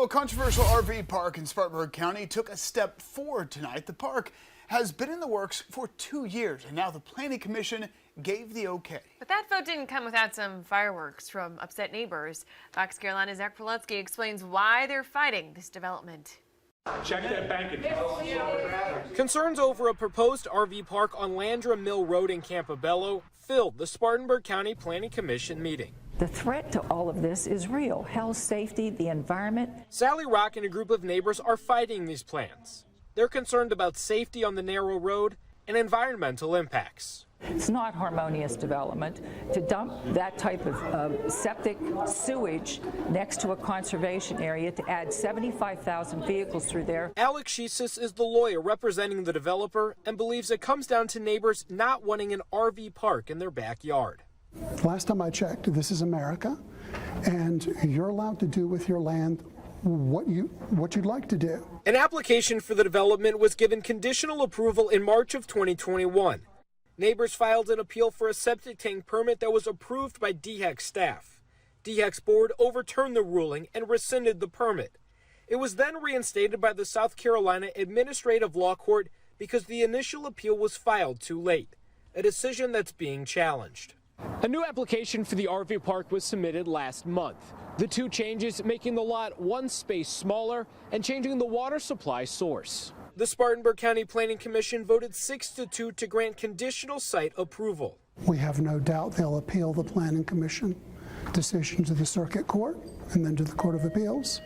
Well, a controversial RV park in Spartanburg County took a step forward tonight. The park has been in the works for 2 years, and now the Planning Commission gave the okay. But that vote didn't come without some fireworks from upset neighbors. Fox Carolina's Zach Prolutsky explains why they're fighting this development. Check that bank account. Concerns over a proposed RV park on Landrum Mill Road in Campobello filled the Spartanburg County Planning Commission meeting. The threat to all of this is real. Health, safety, the environment. Sally Rock and a group of neighbors are fighting these plans. They're concerned about safety on the narrow road and environmental impacts. It's not harmonious development to dump that type of septic sewage next to a conservation area, to add 75,000 vehicles through there. Alex Sheesis is the lawyer representing the developer and believes it comes down to neighbors not wanting an RV park in their backyard. Last time I checked, this is America, and you're allowed to do with your land what you'd like to do. An application for the development was given conditional approval in March of 2021. Neighbors filed an appeal for a septic tank permit that was approved by DHEC staff. DHEC's board overturned the ruling and rescinded the permit. It was then reinstated by the South Carolina Administrative Law Court because the initial appeal was filed too late, a decision that's being challenged. A new application for the RV park was submitted last month. The two changes making the lot one space smaller and changing the water supply source. The Spartanburg County Planning Commission voted 6-2 to grant conditional site approval. We have no doubt they'll appeal the Planning Commission decision to the Circuit Court and then to the Court of Appeals.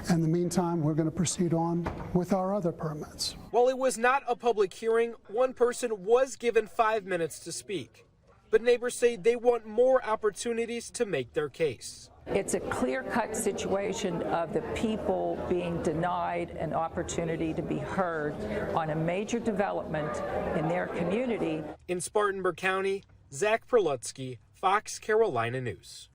In the meantime, we're going to proceed on with our other permits. While it was not a public hearing, one person was given 5 minutes to speak. But neighbors say they want more opportunities to make their case. It's a clear-cut situation of the people being denied an opportunity to be heard on a major development in their community. In Spartanburg County, Zach Prolutsky, Fox Carolina News.